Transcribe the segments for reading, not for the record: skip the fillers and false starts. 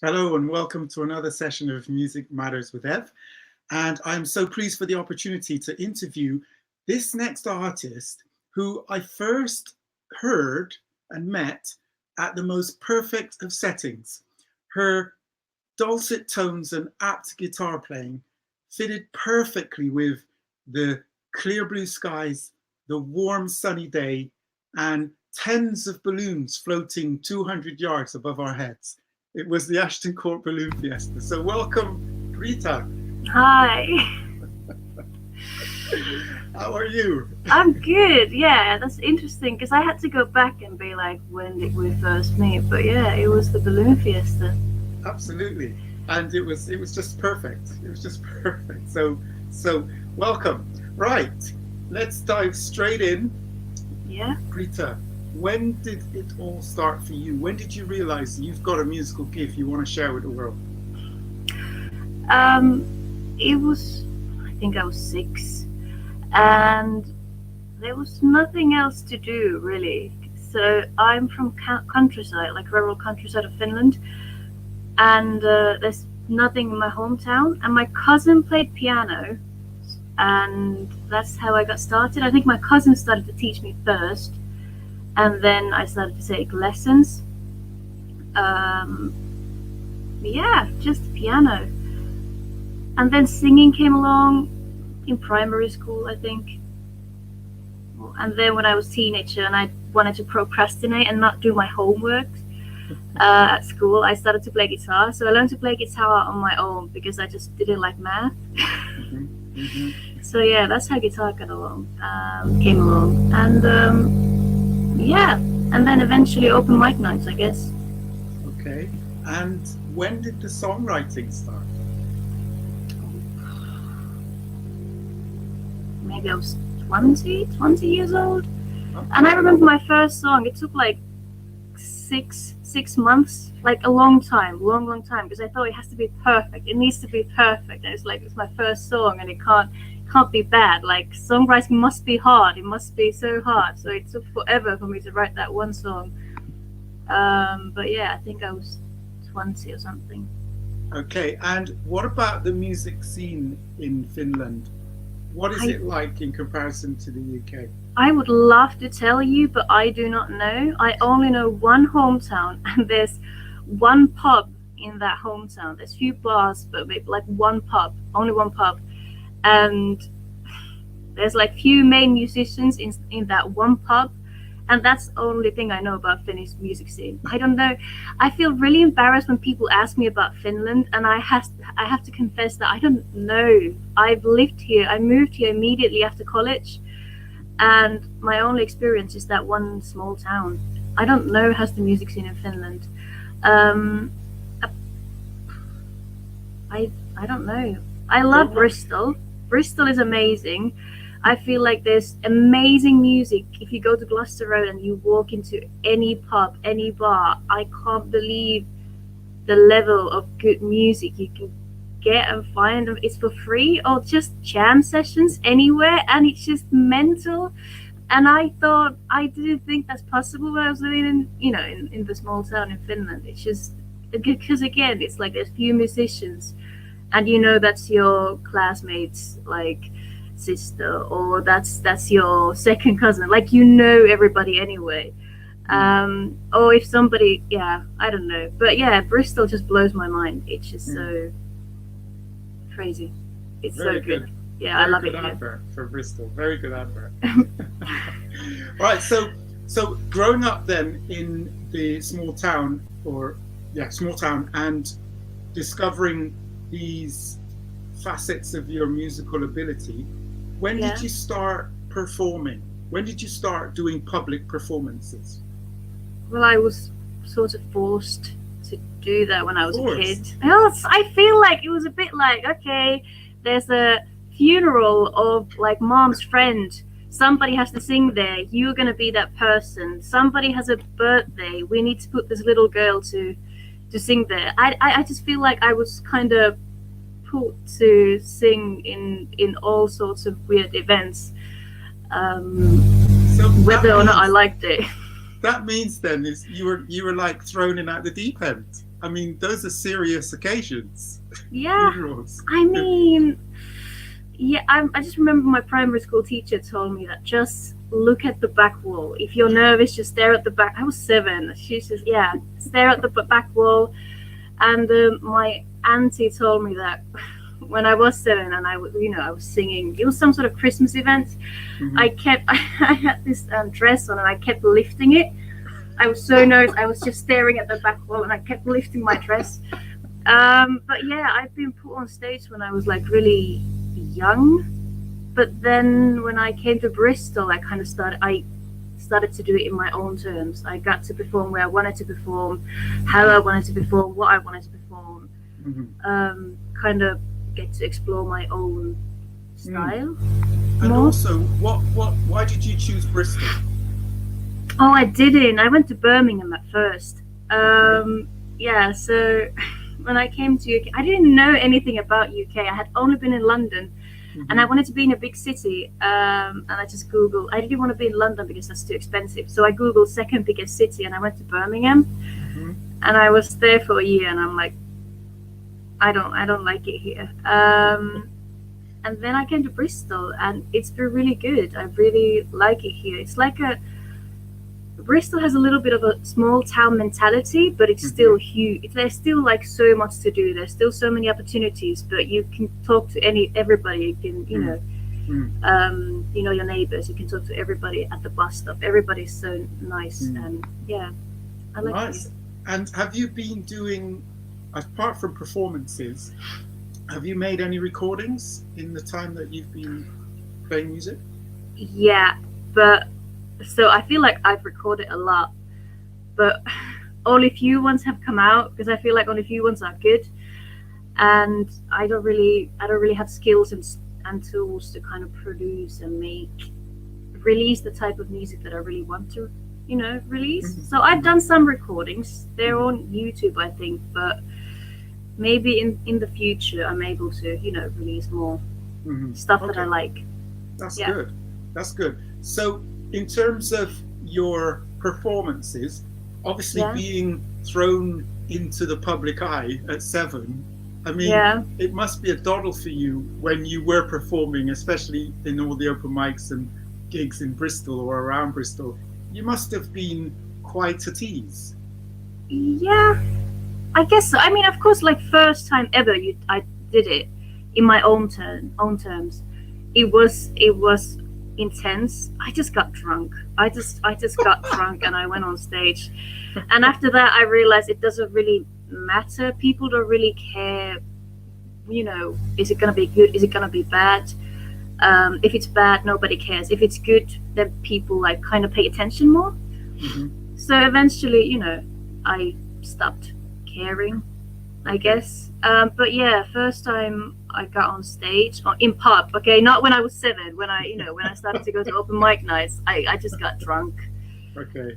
Hello and welcome to another session of Music Matters with Ev. And I'm so pleased for the opportunity to interview this next artist who I first heard and met at the most perfect of settings. Her dulcet tones and apt guitar playing fitted perfectly with the clear blue skies, the warm sunny day, and tens of balloons floating 200 yards above our heads. It was the Ashton Court Balloon Fiesta. So welcome, Priita. Hi. How are you? I'm good. Yeah, that's interesting because I had to go back and be like, when did we first meet? But yeah, it was the Balloon Fiesta. Absolutely. And it was just perfect. It was just perfect. So welcome. Right. Let's dive straight in. Yeah. Priita, when did it all start for you? When did you realize you've got a musical gift you want to share with the world? It was, I think I was 6, and there was nothing else to do really. So I'm from countryside, like rural countryside of Finland, and there's nothing in my hometown. And my cousin played piano, and that's how I got started. I think my cousin started to teach me first. And then I started to take lessons. Yeah, just piano. And then singing came along in primary school, I think. And then when I was a teenager and I wanted to procrastinate and not do my homework at school, I started to play guitar. So I learned to play guitar on my own because I just didn't like math. So yeah, that's how guitar came along. And yeah, and then eventually open mic nights, I guess. Okay. And when did the songwriting start? Maybe I was 20 years old. Okay. And I remember my first song, it took like six months, like a long time, because I thought it has to be perfect. It needs to be perfect. And it's like, it's my first song and it can't be bad. Like, songwriting must be hard. It must be so hard. So it took forever for me to write that one song. But yeah, I think I was 20 or something. Okay, and what about the music scene in Finland? What is it like in comparison to the UK? I would love to tell you, but I do not know. I only know one hometown, and there's one pub in that hometown. There's few bars, but maybe like one pub, only one pub. And there's like few main musicians in that one pub, and that's the only thing I know about Finnish music scene. I don't know. I feel really embarrassed when people ask me about Finland, and I have to confess that I don't know. I've lived here. I moved here immediately after college, and my only experience is that one small town. I don't know how's the music scene in Finland. I don't know. I love Bristol. Bristol is amazing. I feel like there's amazing music. If you go to Gloucester Road and you walk into any pub, any bar, I can't believe the level of good music you can get and find. It's for free, or just jam sessions anywhere, and it's just mental. And I didn't think that's possible when I was living in the small town in Finland. It's just because, again, it's like there's few musicians, and that's your classmate's like sister, or that's your second cousin, like everybody anyway. Or if somebody, I don't know, but yeah, Bristol just blows my mind. It's just so crazy. It's very so good. Yeah, very I love good it. Advert for Bristol. Very good advert. Right, so growing up then in the small town, and discovering these facets of your musical ability, when did you start performing? When did you start doing public performances? Well, I was sort of forced to do that when I was a kid. I feel like it was a bit like, okay, there's a funeral of like mom's friend. Somebody has to sing there. You're going to be that person. Somebody has a birthday. We need to put this little girl to sing there. I just feel like I was kind of put to sing in all sorts of weird events, whether or not I liked it. That means then is you were like thrown in at the deep end. I mean, those are serious occasions. Yeah, Funerals. I mean, yeah, I just remember my primary school teacher told me that just look at the back wall. If you're nervous, just stare at the back. I was 7. She says, yeah, stare at the back wall. And my auntie told me that when I was 7 and I was singing. It was some sort of Christmas event. Mhm. I had this dress on and I kept lifting it. I was so nervous. I was just staring at the back wall and I kept lifting my dress. But yeah, I've been put on stage when I was like really young. But then when I came to Bristol, I started to do it in my own terms. I got to perform where I wanted to perform, how I wanted to perform, what I wanted to perform. Mhm. Kind of get to explore my own style. And more. also, why did you choose Bristol? Oh, I didn't. I went to Birmingham at first. Yeah, so when I came to UK, I didn't know anything about UK. I had only been in London. And I wanted to be in a big city, and I just Googled. I didn't want to be in London because that's too expensive. So I Googled second biggest city, and I went to Birmingham, and I was there for a year, and I'm like, I don't like it here. And then I came to Bristol, and it's been really good. I really like it here. It's like Bristol has a little bit of a small town mentality, but it's still huge. There's still like so much to do. There's still so many opportunities, but you can talk to everybody. You can, your neighbors. You can talk to everybody at the bus stop. Everybody's so nice, and yeah, I like Nice. it. And have you been doing, apart from performances, have you made any recordings in the time that you've been playing music? Yeah, but so I feel like I've recorded a lot, but only few ones have come out because I feel like only few ones are good, and I don't really have skills and tools to kind of produce and release the type of music that I really want to, release. So I've done some recordings. They're on YouTube, I think, but maybe in the future I'm able to, release more stuff that I like. That's Yeah. good. That's good. So in terms of your performances, obviously being thrown into the public eye at 7, I mean, it must be a doddle for you when you were performing, especially in all the open mics and gigs in Bristol or around Bristol. You must have been quite at ease. Yeah, I guess so. I mean, of course, like first time ever, I did it in my own terms. It was intense. I just got drunk. I just got drunk and I went on stage. And after that, I realized it doesn't really matter. People don't really care. Is it gonna be good? Is it gonna be bad? If it's bad, nobody cares. If it's good, then people like kind of pay attention more. So eventually, I stopped caring, I guess. But yeah, first time I got on stage in pub. Okay, not when I was 7. When I started to go to open mic nights, I just got drunk. Okay.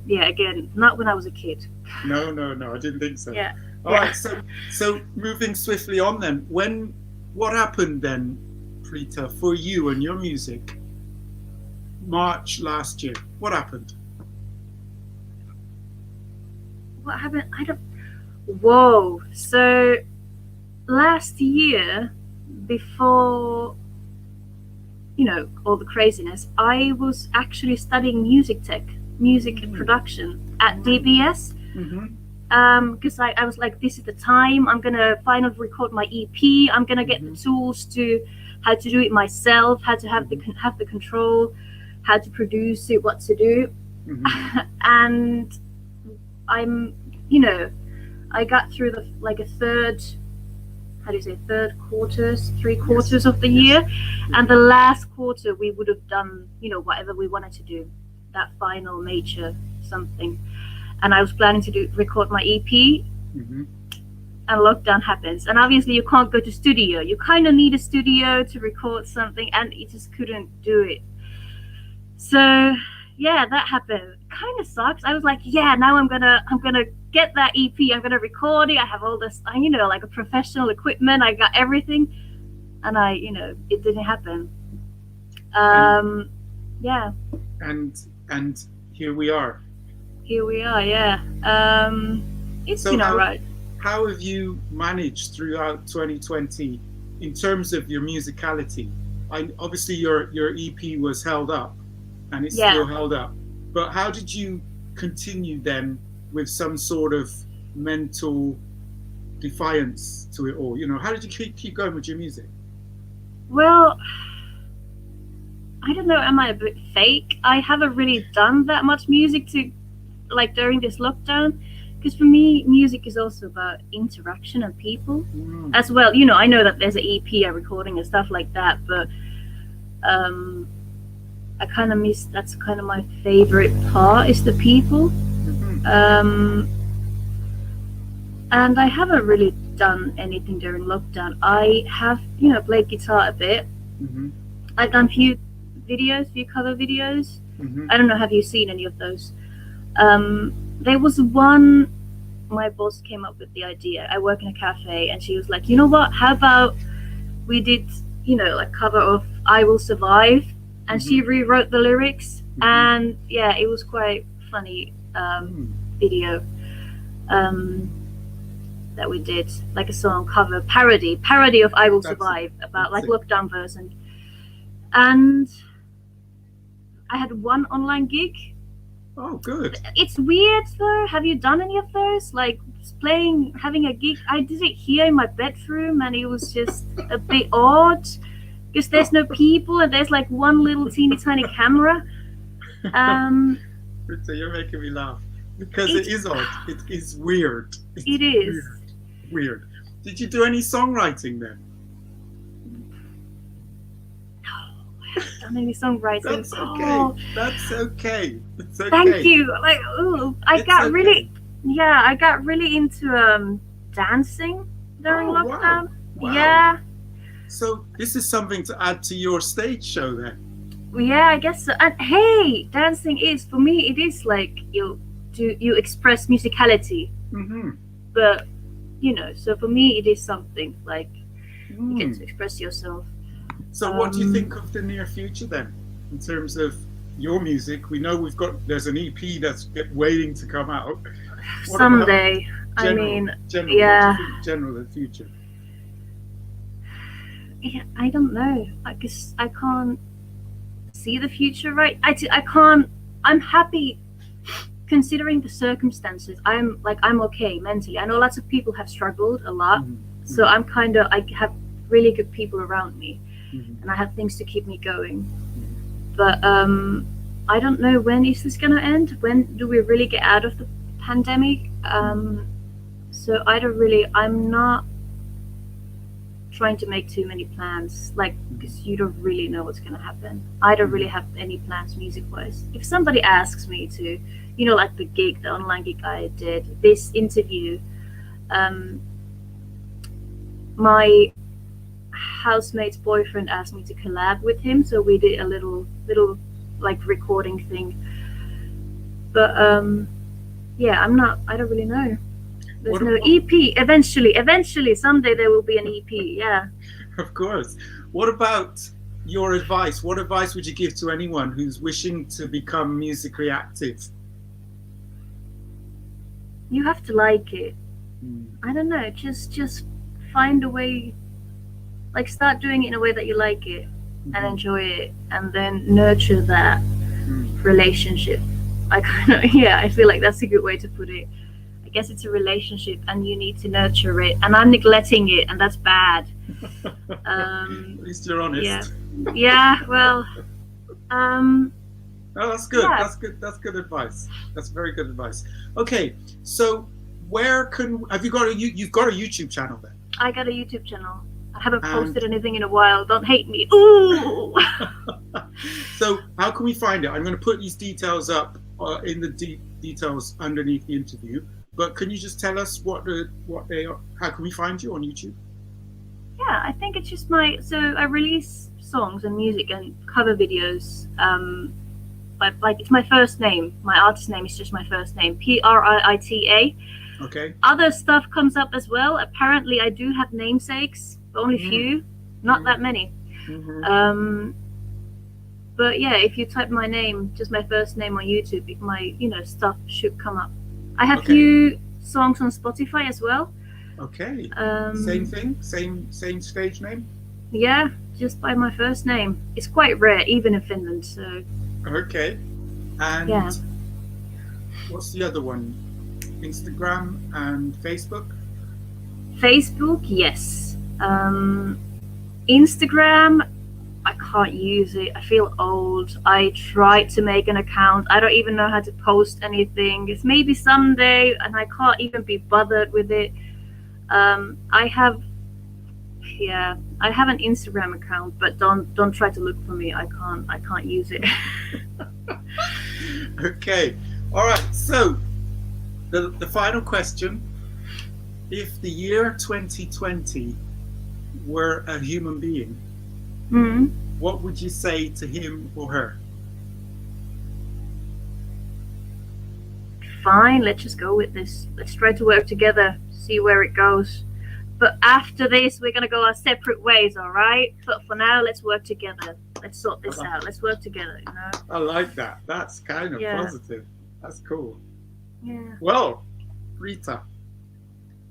Yeah, again, not when I was a kid. No, I didn't think so. Yeah. All right. So moving swiftly on then, what happened then, Priita, for you and your music? March last year. What happened? What happened? I don't. Whoa. So last year, before all the craziness, I was actually studying music production at DBS. Because I was like, this is the time. I'm gonna finally record my EP. I'm gonna get the tools to how to do it myself, how to have the control, how to produce it, what to do. And I'm, I got through three quarters of the year, and the last quarter we would have done, whatever we wanted to do, that final major something. And I was planning to record my EP, and lockdown happens. And obviously you can't go to studio. You kind of need a studio to record something, and you just couldn't do it. So yeah, that happened. Kind of sucks. I was like, yeah, now I'm gonna get that EP. I'm gonna record it. I have all this, like a professional equipment. I got everything, and it didn't happen. Yeah. And here we are. Yeah. It's been alright. how have you managed throughout 2020 in terms of your musicality? Obviously your EP was held up, and it's Yeah. still held up. But how did you continue then with some sort of mental defiance to it all? You know, how did you keep going with your music? Well, I don't know, am I a bit fake? I haven't really done that much music to like during this lockdown, because for me music is also about interaction and people as well. You know, I know that there's an EP, a recording and stuff like that, but I kind of miss, that's kind of my favorite part, is the people. And I haven't really done anything during lockdown. I have, you know, played guitar a bit. I've done few cover videos. I don't know, have you seen any of those? There was one, my boss came up with the idea. I work in a cafe, and she was like, you know what, how about we did, you know, like cover of I Will Survive, and she rewrote the lyrics, and yeah, it was quite funny video that we did, like a song cover parody of I Will Survive, about like lockdown version. And I had one online gig. Oh, good. It's weird though. Have you done any of those? Like having a gig? I did it here in my bedroom, and it was just a bit odd because there's no people and there's like one little teeny tiny camera. Priita, you're making me laugh because it is odd. It is weird. It is weird. Did you do any songwriting then? Done any songwriting? That's okay. Oh, that's okay. It's okay. Thank you. Like, I got really into dancing during lockdown. Wow. Yeah. So this is something to add to your stage show then. Yeah, I guess so. And hey, dancing is, for me, it is like you express musicality. But you know, so for me, it is something like you get to express yourself. So what do you think of the near future then, in terms of your music? We know there's an EP that's waiting to come out. What someday. General the future. Yeah, I don't know. I guess I can't see the future, right? I can't. I'm happy considering the circumstances. I'm okay mentally. I know lots of people have struggled a lot, so I have really good people around me. And I have things to keep me going. But I don't know, when is this gonna end? When do we really get out of the pandemic? So I'm not trying to make too many plans, like, because you don't really know what's gonna happen. I don't really have any plans music wise. If somebody asks me to, you know, like the online gig I did, this interview, my housemate's boyfriend asked me to collab with him, so we did a little like recording thing. But yeah, I don't really know. There's no EP. Eventually someday there will be an EP. Yeah, of course. What about your advice? What advice would you give to anyone who's wishing to become musically active? You have to like it. I don't know, just find a way. Like, start doing it in a way that you like it and enjoy it, and then nurture that relationship. I feel like that's a good way to put it. I guess it's a relationship, and you need to nurture it. And I'm neglecting it, and that's bad. At least you're honest. Yeah. Well. Oh, that's good. Yeah. That's good advice. That's very good advice. Okay, so you've got a YouTube channel then? I got a YouTube channel. I haven't posted anything in a while. Don't hate me. Ooh. So how can we find it? I'm going to put these details up in the details underneath the interview. But can you just tell us what they are? How can we find you on YouTube? Yeah, I think it's just so I release songs and music and cover videos. But like, it's my first name. My artist name is just my first name, Priita. Okay. Other stuff comes up as well. Apparently, I do have namesakes, but only few, not that many. But yeah, if you type my name, just my first name on YouTube, my stuff should come up. I have few songs on Spotify as well. Okay. Same thing? Same stage name? Yeah, just by my first name. It's quite rare, even in Finland. So Okay. And yeah, what's the other one? Instagram and Facebook? Facebook, yes. Instagram, I can't use it. I feel old. I tried to make an account. I don't even know how to post anything. It's maybe someday, and I can't even be bothered with it. I have, yeah, I have an Instagram account, but don't try to look for me. I can't use it. Okay. All right. So the final question: if the year 2020 were a human being, Mm. what would you say to him or her? Fine, let's just go with this. Let's try to work together, see where it goes. But after this, we're gonna go our separate ways, all right? But for now, let's work together. Let's sort this out. Let's work together, you know? I like that. That's kind of Yeah. positive. That's cool. Yeah. Well, Rita,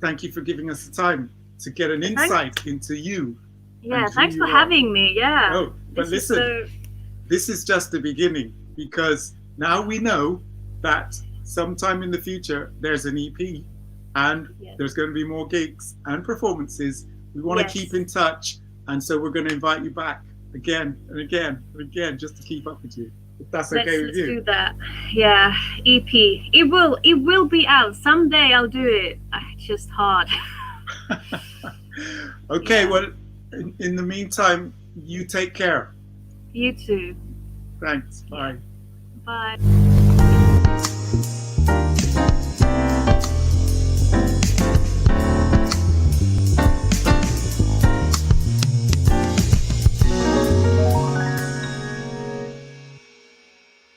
thank you for giving us the time to get an insight into you. Yeah, and who thanks for you are. having me. Yeah. Oh, but This is listen, this is just the beginning, because now we know that sometime in the future there's an EP and Yes. there's going to be more gigs and performances. We want Yes. to keep in touch, and so we're going to invite you back again and again and again just to keep up with you. If that's okay with let's you. do that. Yeah, EP. It will be out someday. I'll do it. It's just hard. Okay, Yeah. well, in the meantime, you take care. You too. Thanks. Bye. Bye.